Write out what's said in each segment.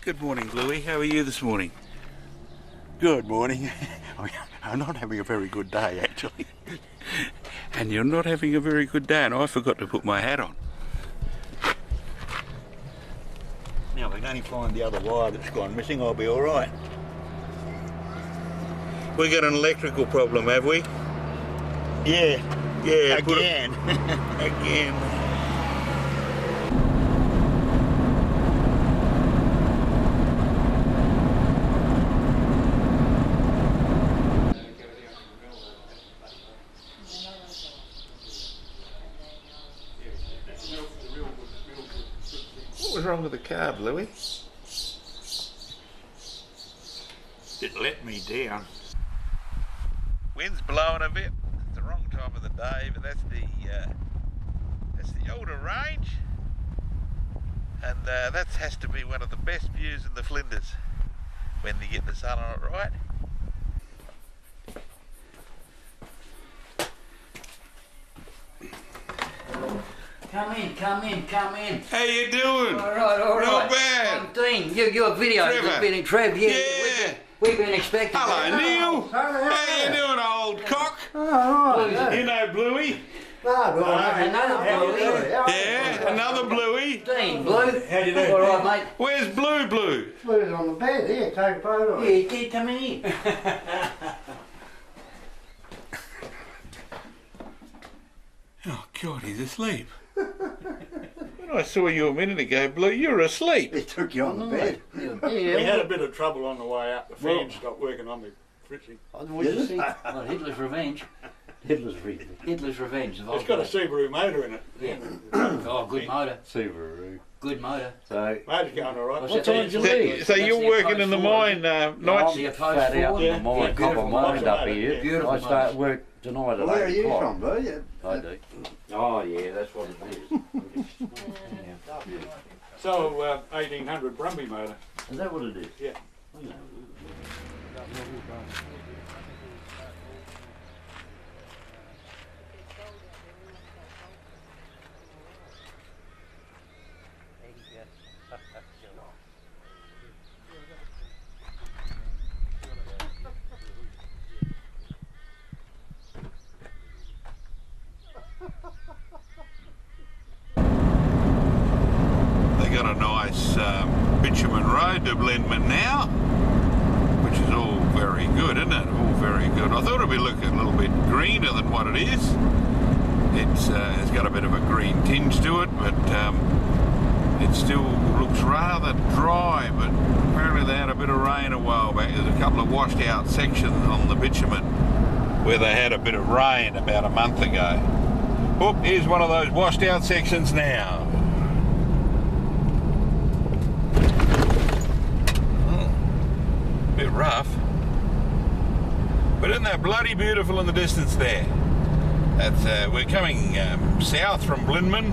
Good morning, Bluey. How are you this morning? Good morning. I'm not having a very good day, actually. And you're not having a very good day, and I forgot to put my hat on. Now, if I can only find the other wire that's gone missing, I'll be all right. We got an electrical problem, have we? Yeah. Yeah. Again. Again. What was wrong with the car, Bluey? It let me down. Wind's blowing a bit. It's the wrong time of the day, but that's the older range, and that has to be one of the best views in the Flinders when you get the sun on it right. Come in. How you doing? All right. Not bad. I'm Dean. Your video has been in Trev. Yeah. We've been expecting. Hello, Neil. How you doing, old cock? You know Bluey? Another Bluey. Yeah, another Bluey. Dean, Blue. How do you do? All right, mate. Where's Blue? Blue's on the bed here, take a photo. Yeah, you did come in. Oh God, he's asleep. When I saw you a minute ago, Blue, you were asleep. He took you on the bed. We had a bit of trouble on the way up. The fan stopped working on me, Fritzy. What did you see? What, Hitler's Revenge? Hitler's reading. Hitler's Revenge. It's got a Subaru motor in it. Yeah. Oh, good motor. Subaru. Good motor. So, Motor's going all right. What's what that? time did you leave? So you're working in the mine nights? See a post flat out forward? in the mine, copper beautiful mine motor. up here. Beautiful I start motor. work tonight at 8 Where are you o'clock. from, bro? Yeah. I do. Oh yeah, that's what it is. So, 1800 Brumby motor. Is that what it is? Yeah. Oh, yeah. They got a nice bitumen road to Blendman now, which is all very good, isn't it? All very good. I thought it'd be looking a little bit greener than what it is. It's got a bit of a green tinge to it, but it still looks rather dry. But apparently they had a bit of rain a while back. There's a couple of washed out sections on the bitumen where they had a bit of rain about a month ago. Oh, here's one of those washed out sections now. Bit rough, but isn't that bloody beautiful in the distance there? That's we're coming south from Blindman,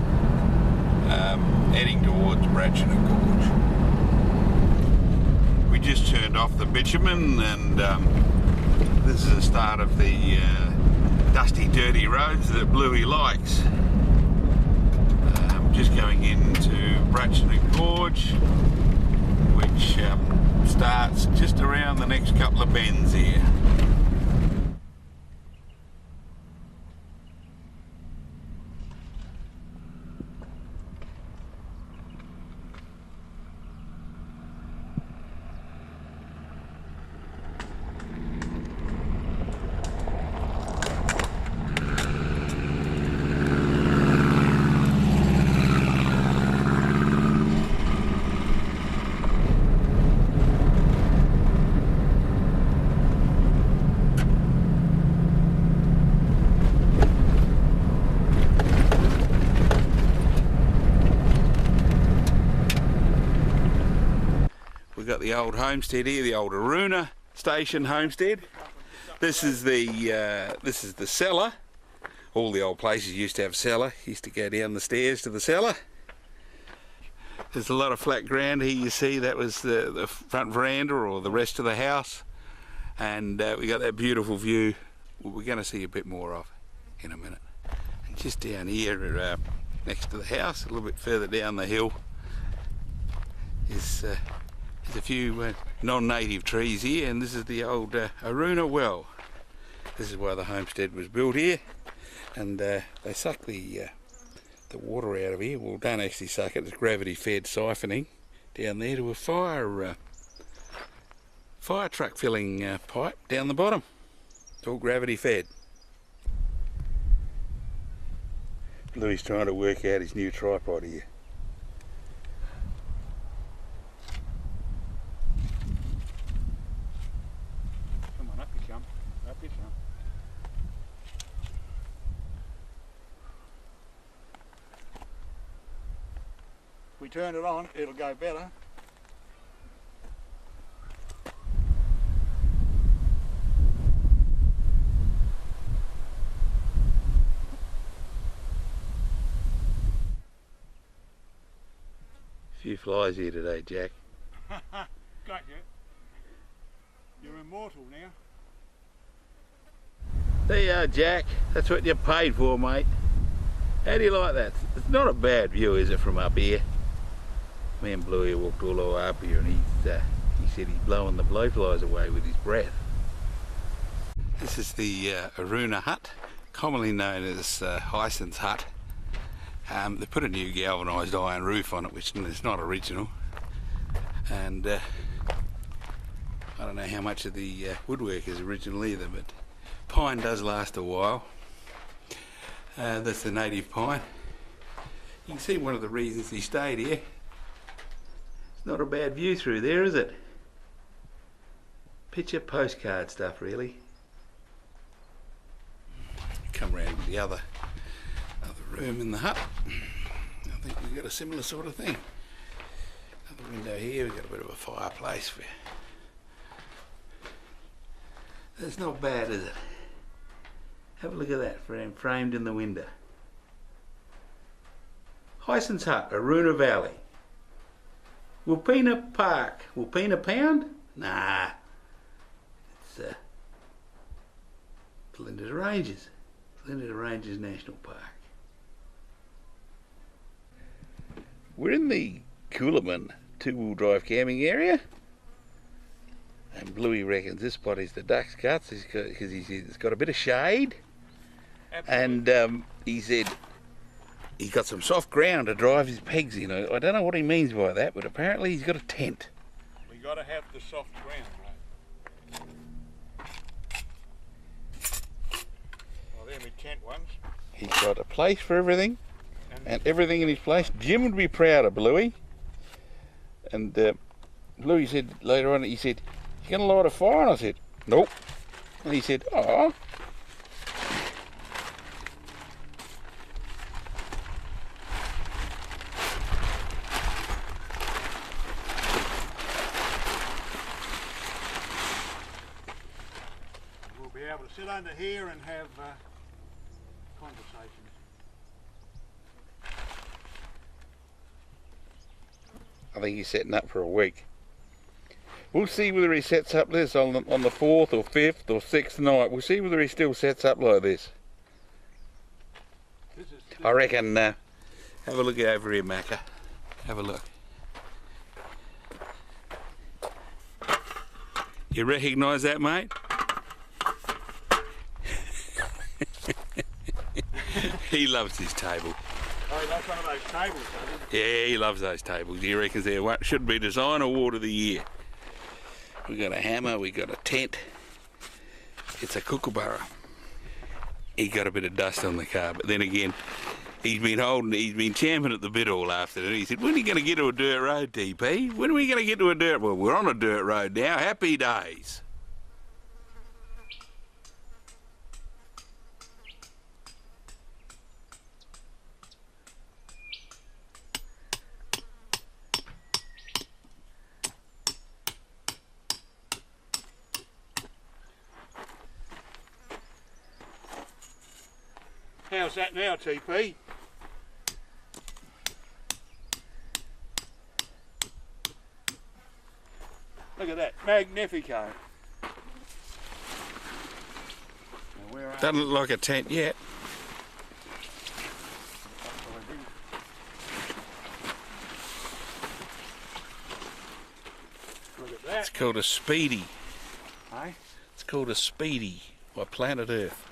heading towards Bratchina Gorge. We just turned off the bitumen, and this is the start of the dusty, dirty roads that Bluey likes. Just going into Bratchina Gorge, which starts just around the next couple of bends here. We've got the old homestead here, the old Aruna Station homestead. This is the cellar. All the old places used to have cellar. Used to go down the stairs to the cellar. There's a lot of flat ground here. You see that was the front veranda or the rest of the house, and we got that beautiful view. We're going to see a bit more of in a minute. And just down here, next to the house, a little bit further down the hill, is There's a few non-native trees here, and this is the old Aruna well. This is why the homestead was built here, and they suck the water out of here. Well, don't actually suck it, it's gravity-fed siphoning down there to a fire truck filling pipe down the bottom. It's all gravity-fed. Bluey's trying to work out his new tripod here. Come on, up you come. Up you come. If we turn it on, it'll go better. Few flies here today, Jack. Got you. You're immortal now. There you are, Jack. That's what you paid for, mate. How do you like that? It's not a bad view, is it, from up here? Me and Bluey walked all the way up here, and he said he's blowing the blowflies away with his breath. This is the Aruna hut, commonly known as Hyson's hut. They put a new galvanised iron roof on it, which is not original, and I don't know how much of the woodwork is original either, but pine does last a while. That's the native pine. You can see one of the reasons he stayed here. It's not a bad view through there, is it? Picture postcard stuff, really. Come round to the other room in the hut. I think we've got a similar sort of thing. Another window here, we've got a bit of a fireplace. That's not bad, is it? Have a look at that, framed in the window. Hyson's hut, Aruna Valley. Whoopina Park. Whoopina Pound? Nah. It's Flinders Ranges. Flinders Ranges National Park. We're in the Coolaman two-wheel drive camping area, and Bluey reckons this spot is the duck's guts because it's got a bit of shade. Absolutely. And he said he's got some soft ground to drive his pegs in. I don't know what he means by that, but apparently he's got a tent. We got to have the soft ground, mate. Well, there are my tent ones. He's got a place for everything. And everything in his place. Jim would be proud of Bluey. And Bluey said later on, he said, "You gonna light a fire?" And I said, "Nope." And he said, "Oh." We'll be able to sit under here and have conversations. I think he's setting up for a week. We'll see whether he sets up this on the 4th or 5th or 6th night. We'll see whether he still sets up like this. I reckon, have a look over here, Macca. Have a look. You recognise that, mate? He loves his table. Oh, that's one of those tables, doesn't it? Yeah, he loves those tables. He reckons they should be Design Award of the Year. We got a hammer, we got a tent. It's a kookaburra. He got a bit of dust on the car, but then again, he's been champing at the bit all afternoon. He said, "When are you going to get to a dirt road, DP? When are we going to get to a dirt?" Well, we're on a dirt road now. Happy days. How's that now, TP? Look at that, magnifico. Doesn't look like a tent yet. called a Speedy. Hey? It's called a Speedy by Planet Earth.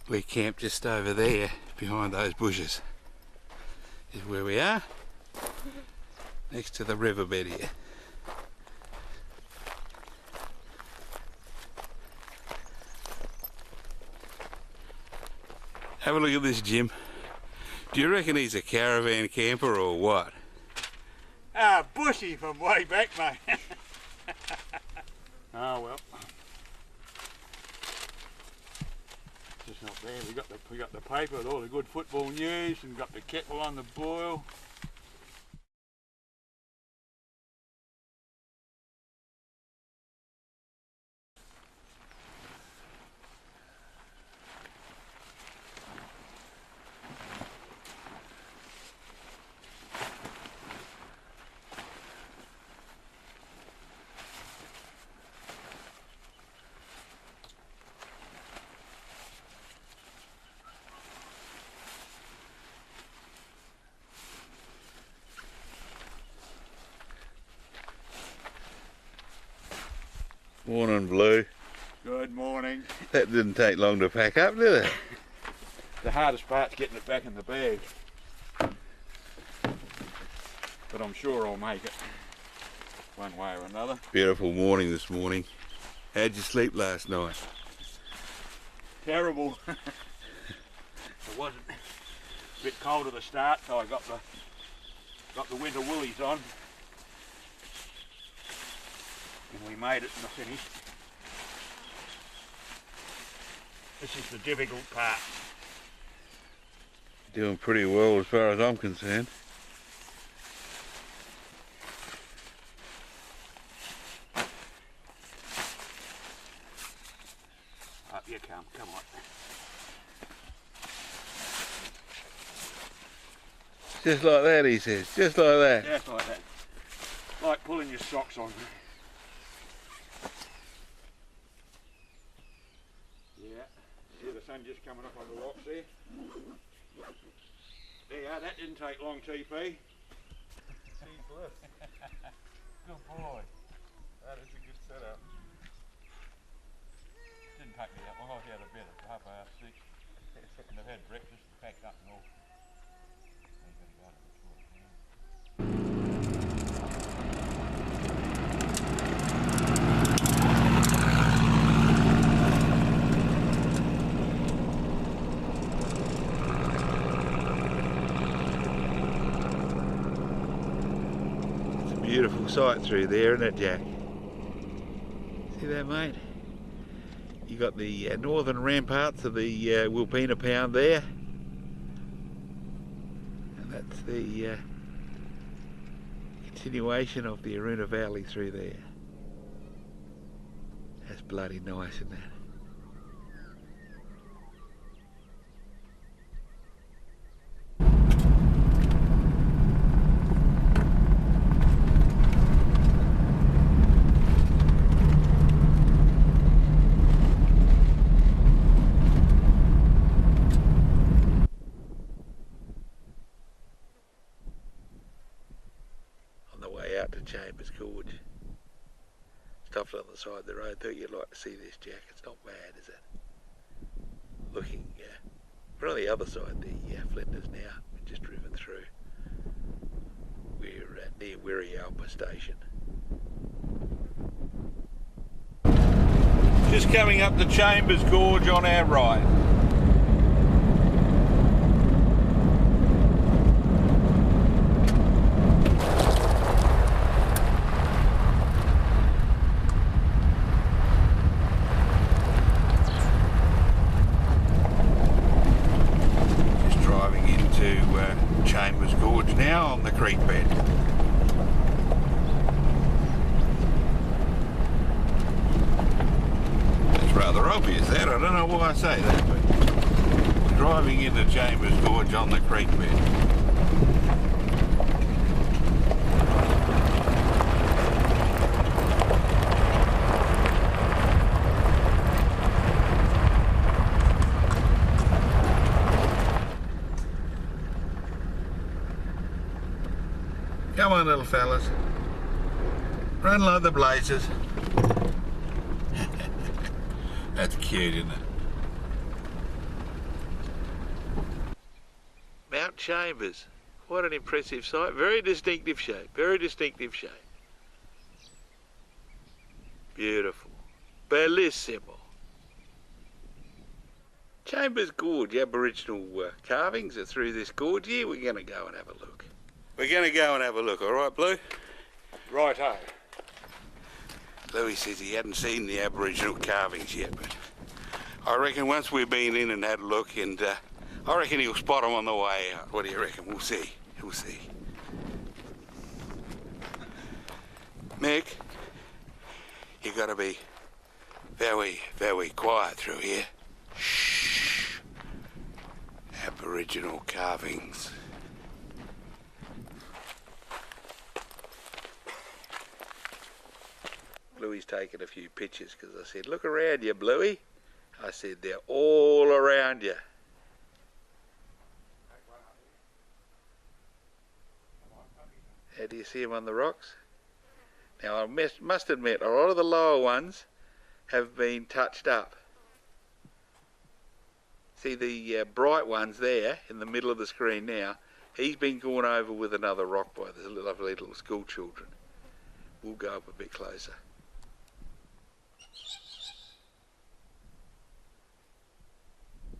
We camped just over there behind those bushes is where we are, next to the riverbed here. Have a look at this, Jim. Do you reckon he's a caravan camper or what? Ah, bushy from way back, mate. Oh well. Just not there. We got the paper with all the good football news, and got the kettle on the boil. Morning, Blue. Good morning. That didn't take long to pack up, did it? The hardest part's getting it back in the bag. But I'm sure I'll make it, one way or another. Beautiful morning this morning. How'd you sleep last night? Terrible. It wasn't. A bit cold at the start, so I got the winter woolies on. And we made it and I finished. This is the difficult part. Doing pretty well as far as I'm concerned. Up you come on. Just like that, he says, just like that. Just like that. Like pulling your socks on. Yeah, see the sun just coming up on the rocks there. There you are, that didn't take long, TP. Good boy. That is a good setup. Didn't take me that long. I was out of bed at 6:30. And I've had breakfast, packed up and all. Beautiful sight through there, isn't it, Jack? See that, mate? You got the northern ramparts of the Wilpena Pound there, and that's the continuation of the Aruna Valley through there. That's bloody nice, isn't it? Out to Chambers Gorge. Stopped on the side of the road. Thought you'd like to see this, Jack. It's not bad, is it? Looking, we're on the other side, the Flinders now. We've just driven through. We're near Wirri Alpa Station. Just coming up to Chambers Gorge on our right. Chambers Gorge now on the creek bed. It's rather obvious that, I don't know why I say that, but driving into Chambers Gorge on the creek bed. Come on, little fellas. Run like the blazes. That's cute, isn't it? Mount Chambers. What an impressive sight. Very distinctive shape. Very distinctive shape. Beautiful. Bellissimo. Chambers Gorge, Aboriginal carvings are through this gorge here. We're going to go and have a look. We're going to go and have a look, alright, Blue? Righto. Louis says he hadn't seen the Aboriginal carvings yet, but I reckon once we've been in and had a look, and I reckon he'll spot them on the way out. What do you reckon? We'll see. We'll see. Mick, you got to be very, very quiet through here. Shh. Aboriginal carvings. Bluey's taken a few pictures because I said, look around you, Bluey. I said, they're all around you. How do you see them on the rocks? Now I must admit, a lot of the lower ones have been touched up. See the bright ones there in the middle of the screen now, he's been gone over with another rock by the lovely little school children. We'll go up a bit closer.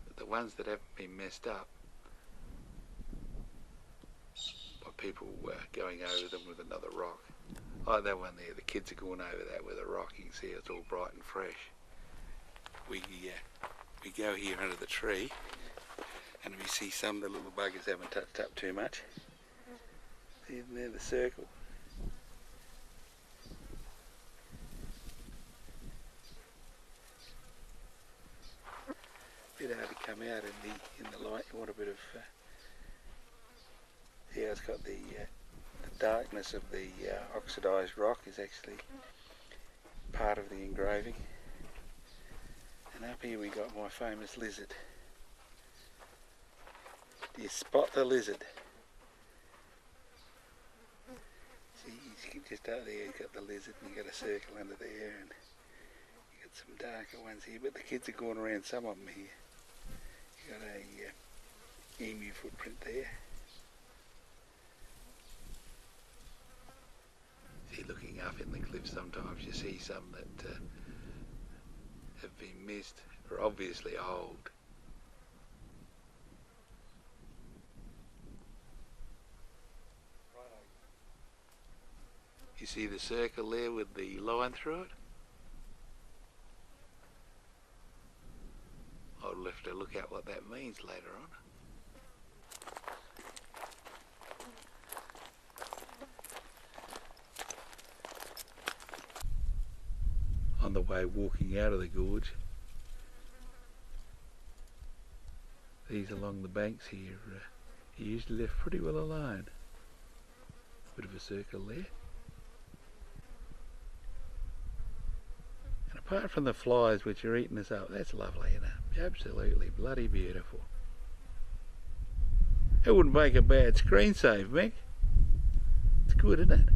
But the ones that haven't been messed up by people going over them with another rock. Like that one there, the kids are going over that with a rock. You can see it's all bright and fresh. We go here under the tree and we see some of the little buggers haven't touched up too much. See them there, the circle. Bit hard to come out in the light. You want a bit of yeah, it's got the darkness of the oxidised rock is actually part of the engraving. And up here we got my famous lizard. Do you spot the lizard? See, just out there you've got the lizard and you've got a circle under there, and you've got some darker ones here, but the kids are going around some of them here. You've got a emu footprint there. See, looking up in the cliff sometimes you see some that have been missed, are obviously old. You see the circle there with the line through it? I'll have to look at what that means later on. On the way walking out of the gorge, these along the banks here are usually left pretty well alone. Bit of a circle there. And apart from the flies which are eating us up, that's lovely, isn't it? Absolutely bloody beautiful. It wouldn't make a bad screen save, Mick. It's good, isn't it?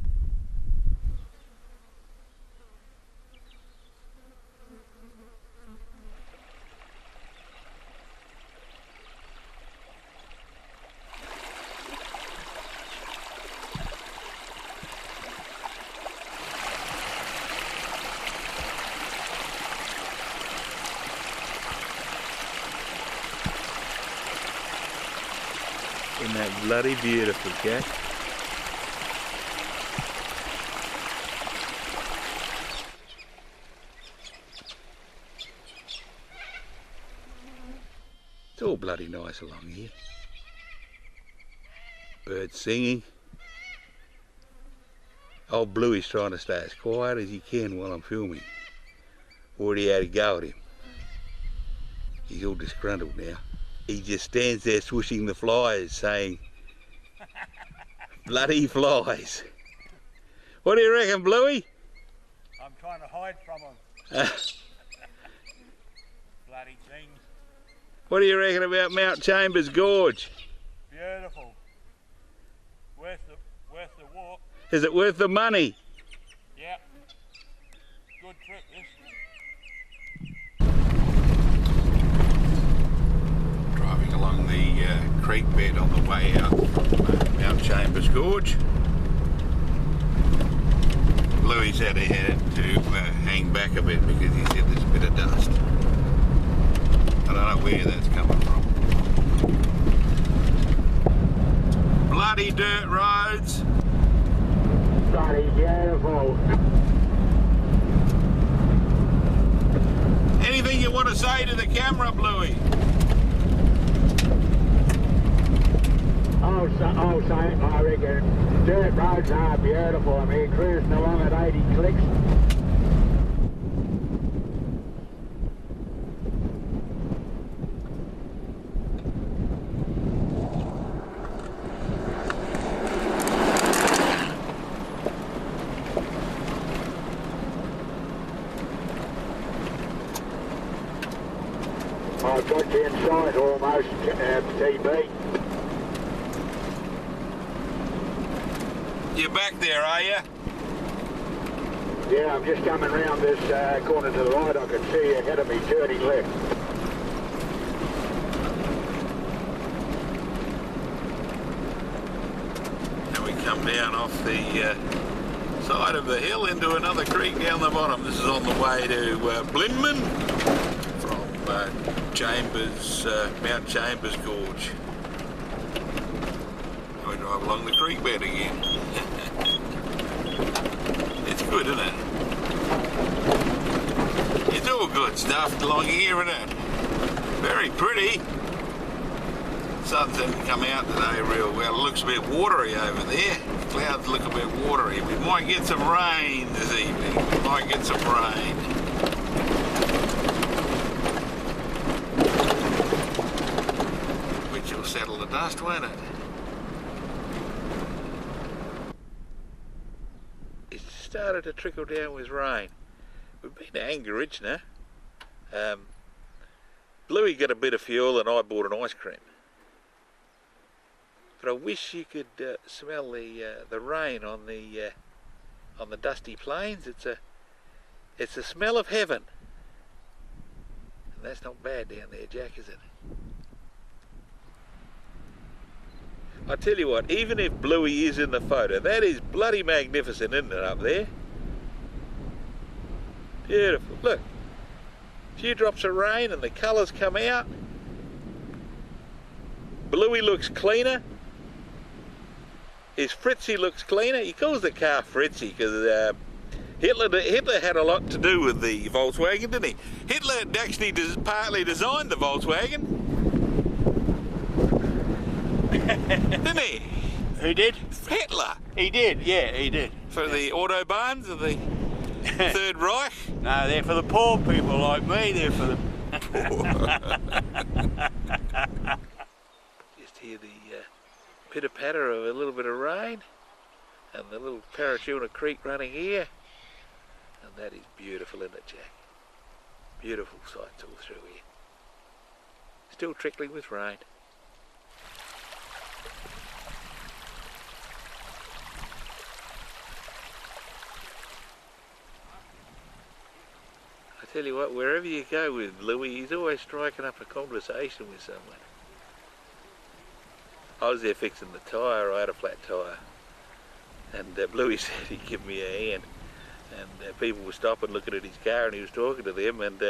Isn't that bloody beautiful, Jack? It's all bloody nice along here. Birds singing. Old Bluey's trying to stay as quiet as he can while I'm filming. Already had a go at him. He's all disgruntled now. He just stands there swishing the flies, saying, bloody flies. What do you reckon, Bluey? I'm trying to hide from them. Bloody things. What do you reckon about Mount Chambers Gorge? Beautiful. Worth the walk. Is it worth the money? Yeah. Good trip, this. Driving along the creek bed on the way out from Mount Chambers Gorge. Bluey said he had to hang back a bit because he said there's a bit of dust. I don't know where that's coming from. Bloody dirt roads. Bloody beautiful. Anything you want to say to the camera, Bluey? I reckon dirt roads are beautiful. I mean, cruising along at 80 clicks. I've got you inside almost, TB. You're back there, are you? Yeah, I'm just coming round this corner to the right. I can see you ahead of me, turning left. And we come down off the side of the hill into another creek down the bottom. This is on the way to Blindman from Chambers, Mount Chambers Gorge. We drive along the creek bed again. It's good, isn't it? It's all good stuff along here, isn't it? Very pretty. Sun's didn't come out today real well. It looks a bit watery over there. Clouds look a bit watery. We might get some rain this evening. We might get some rain. Which will settle the dust, won't it? It started to trickle down with rain. We've been to Anchorage now. Bluey got a bit of fuel and I bought an ice cream. But I wish you could smell the rain on the dusty plains. It's a smell of heaven. And that's not bad down there, Jack, is it? I tell you what, even if Bluey is in the photo, that is bloody magnificent, isn't it, up there? Beautiful. Look, a few drops of rain and the colours come out. Bluey looks cleaner. His Fritzy looks cleaner. He calls the car Fritzy because Hitler had a lot to do with the Volkswagen, didn't he? Hitler actually partly designed the Volkswagen. Didn't he? Who did? Hitler. He did, yeah, he did. For the Autobahns of the Third Reich. No, they're for the poor people like me, they're for the... Just hear the pitter-patter of a little bit of rain and the little Parachuna Creek running here. And that is beautiful, isn't it, Jack? Beautiful sights all through here. Still trickling with rain. I tell you what, wherever you go with Bluey, he's always striking up a conversation with someone. I was there fixing the tyre. I had a flat tyre, and Bluey said he'd give me a hand, and people were stopping looking at his car and he was talking to them, and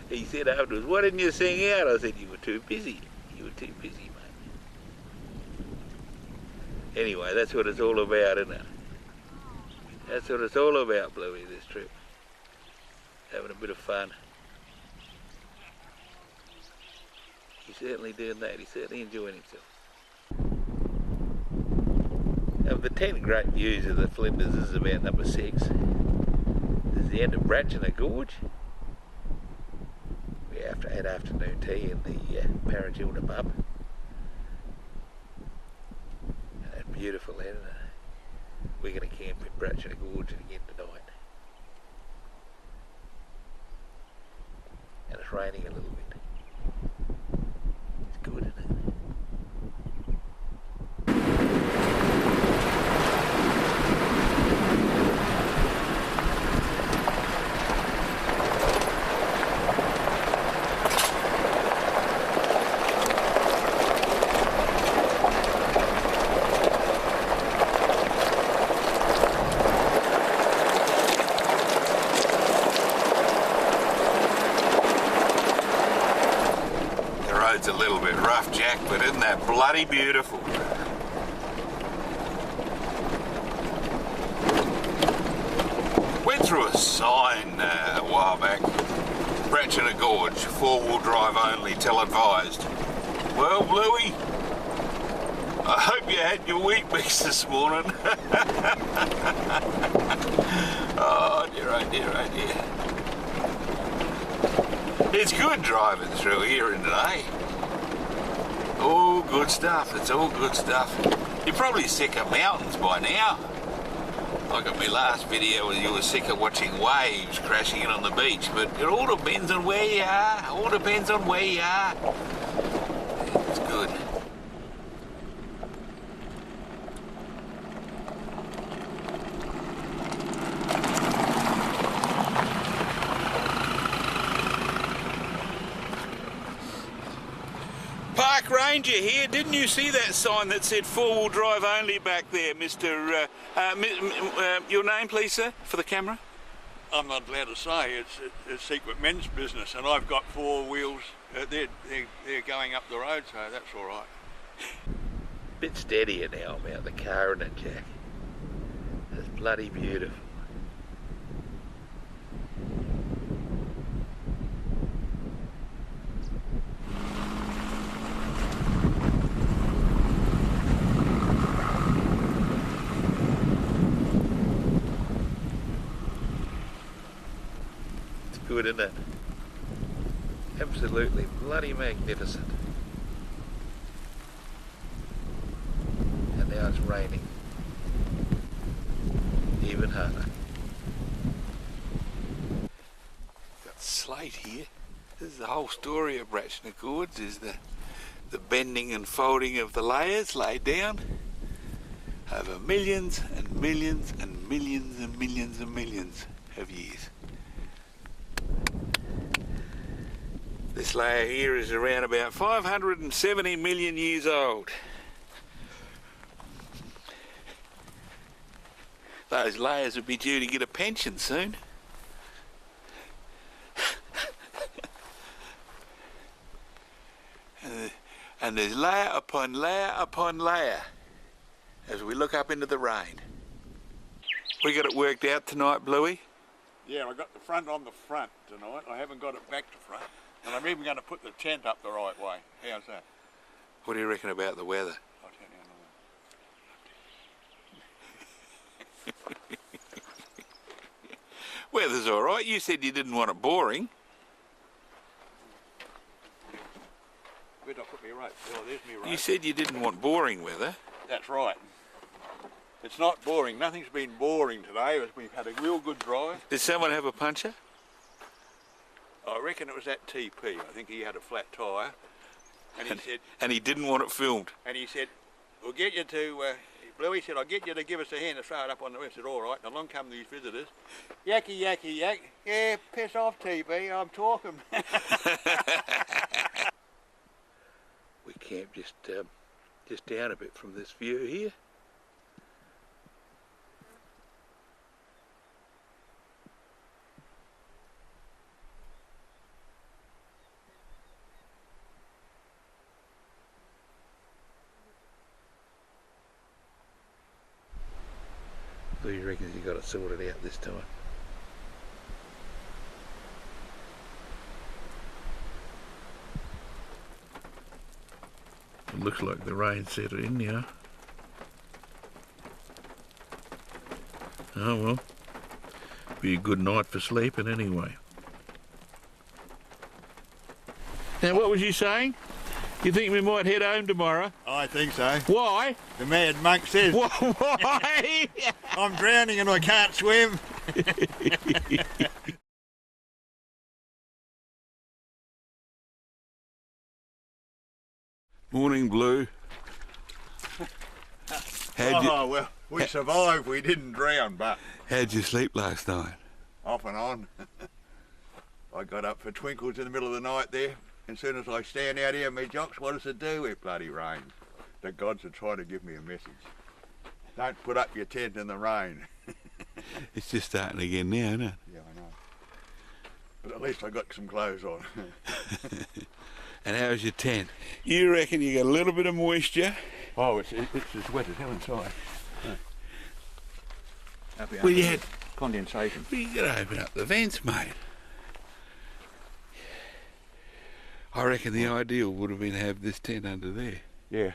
he said afterwards, "Why didn't you sing out?" I said, "You were too busy. You were too busy, mate." Anyway, that's what it's all about, isn't it? That's what it's all about, Bluey, this trip. Having a bit of fun. He's certainly doing that. He's certainly enjoying himself. Of the 10 great views of the Flinders, this is about number 6. This is the end of Bratchina Gorge. We had afternoon tea in the Parachuna pub. And that's beautiful, isn't it? We're going to camp in Bratchina Gorge again tonight. And it's raining a little bit. It's good, isn't it? stuff, Jack, but isn't that bloody beautiful? Went through a sign a while back. Bratchina Gorge, 4-wheel drive only, tell advised. Well, Bluey, I hope you had your wheat mix this morning. Oh dear, oh dear, oh dear. It's good driving through here in today. All good stuff, it's all good stuff. You're probably sick of mountains by now. Like at my last video, you were sick of watching waves crashing in on the beach, but it all depends on where you are. All depends on where you are. It's good. Park Ranger here. Didn't you see that sign that said 4-wheel drive only back there, Mr. Your name, please, sir, for the camera? I'm not allowed to say. It's secret men's business, and I've got 4 wheels. They're going up the road, so that's all right. Bit steadier now about the car, isn't it, Jack? It's bloody beautiful. Good, isn't it? Absolutely bloody magnificent. And now it's raining. Even harder. Got slate here. This is the whole story of Bratchina Gorge, is the bending and folding of the layers laid down over millions and millions and millions and millions and millions of years. This layer here is around about 570 million years old. Those layers would be due to get a pension soon. And there's layer upon layer upon layer as we look up into the rain. We got it worked out tonight, Bluey? Yeah, I got the front on the front tonight. I haven't got it back to front. And I'm even going to put the tent up the right way. How's that? What do you reckon about the weather? I'll tell you in a minute. Weather's all right. You said you didn't want it boring. Where'd I put me rope? Oh, there's me rope. You said you didn't want boring weather. That's right. It's not boring. Nothing's been boring today. We've had a real good drive. Did someone have a puncher? I reckon it was that TP. I think he had a flat tyre. And he said... And he didn't want it filmed. And he said, we'll get you to... Bluey said, I'll get you to give us a hand to throw it up on the web. I said, all right. And along come these visitors. Yakky, yakky, yak. Yeah, piss off, TP. I'm talking. We camp just down a bit from this view here. Who do you reckon you got it sorted out this time? It looks like the rain set in now. Oh well, be a good night for sleeping anyway. Now what was you saying? You think we might head home tomorrow? I think so. Why? The mad monk says. Why? I'm drowning and I can't swim. Morning, Blue. Well, we survived. We didn't drown, but... How'd you sleep last night? Off and on. I got up for twinkles in the middle of the night there. As soon as I stand out here, me jocks, what does it do? It bloody rains. The gods are trying to give me a message. Don't put up your tent in the rain. It's just starting again now, isn't it? Yeah, I know. But at least I got some clothes on. And how's your tent? You reckon you got a little bit of moisture? Oh, it's as wet as hell inside. Well, you had condensation. Well, you got to open up the vents, mate. I reckon the ideal would have been to have this tent under there. Yeah.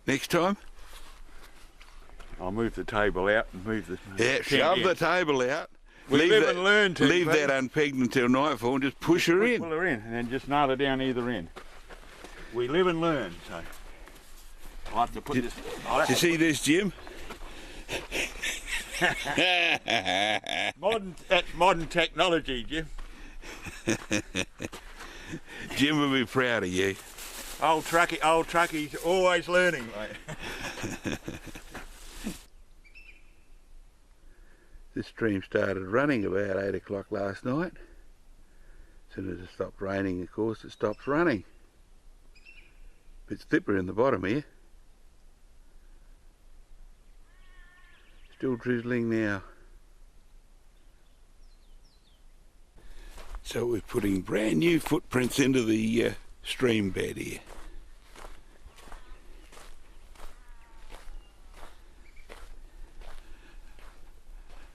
Next time? I'll move the table out and move the Yeah, shove the table out. We live and learn to. Leave that unpegged until nightfall and just push her in. Pull her in and then just nail her down either end. We live and learn, so. I'll have to put this. Do you see this, Jim? That's modern technology, Jim. Jim will be proud of you. Old truckie's always learning, mate. This stream started running about 8 o'clock last night. As soon as it stopped raining, of course, it stops running. Bit slippery in the bottom here. Still drizzling now. So we're putting brand new footprints into the stream bed here.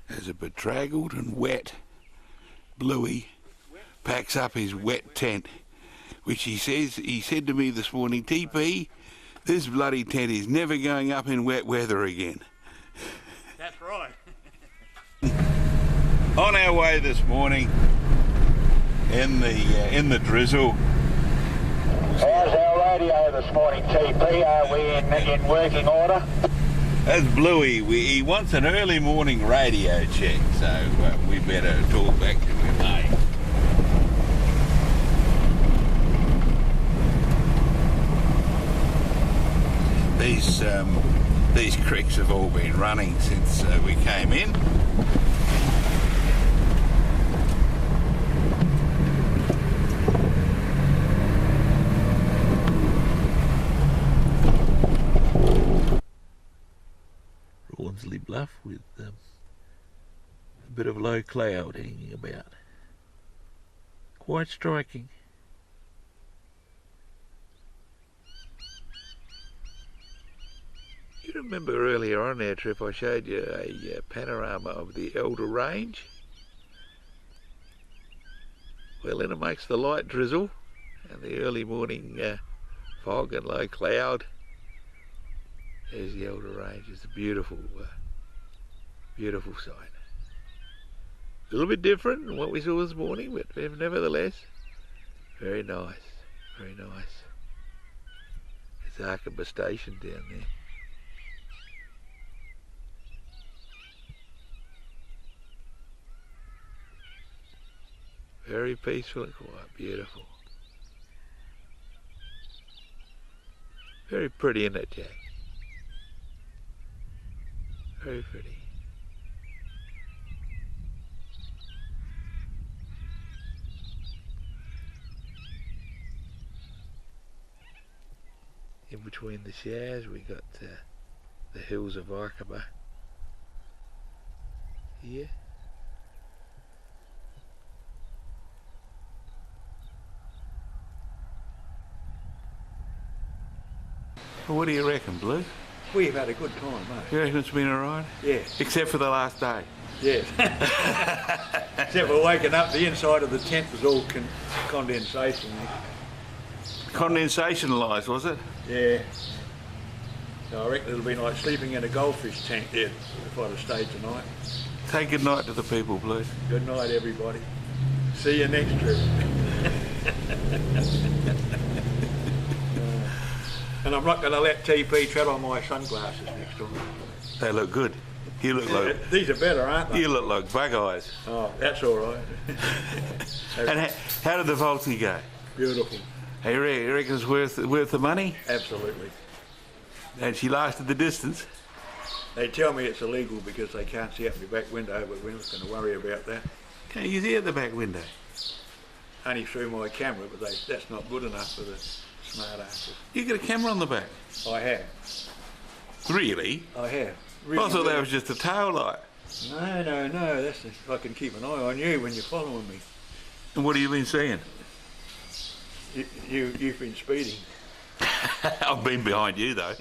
As a bedraggled and wet Bluey packs up his wet tent, which he said to me this morning, TP, this bloody tent is never going up in wet weather again. That's right. On our way this morning, in the drizzle. How's our radio this morning, TP? Are we in working order? That's Bluey. He wants an early morning radio check, so we better talk back to him, eh? These creeks have all been running since we came in. Rawnsley Bluff with a bit of low cloud hanging about. Quite striking. You remember earlier on our trip I showed you a panorama of the Elder Range? Well, then amongst the light drizzle and the early morning fog and low cloud, there's the Elder Range. It's a beautiful, beautiful sight. A little bit different than what we saw this morning, but nevertheless, very nice, very nice. There's Arkaba Station down there. Very peaceful and quiet, beautiful. Very pretty, isn't it, Jack? Very pretty. In between the showers we got the hills of Arkaba here. Well, what do you reckon, Blue? We've had a good time, mate. You reckon it's been alright? Yeah. Except for the last day? Yes. Except for waking up, the inside of the tent was all condensation. Condensation lies, was it? Yeah. So I reckon it'll be like sleeping in a goldfish tank there if I'd have stayed tonight. Say good night to the people, Blue. Good night, everybody. See you next trip. And I'm not going to let TP tread on my sunglasses next time. They look good. You look like... These are better, aren't they? You look like bug eyes. Oh, that's all right. And how did the Volkswagen go? Beautiful. Hey, you reckon it's worth the money? Absolutely. And she lasted the distance? They tell me it's illegal because they can't see out my back window, but we're not going to worry about that. Can you see out the back window? Only through my camera, but that's not good enough for the smart asses. You got a camera on the back? I have. Really? I have. Really I thought that was just a tail light. No. That's I can keep an eye on you when you're following me. And what have you been seeing? You've been speeding. I've been behind you though.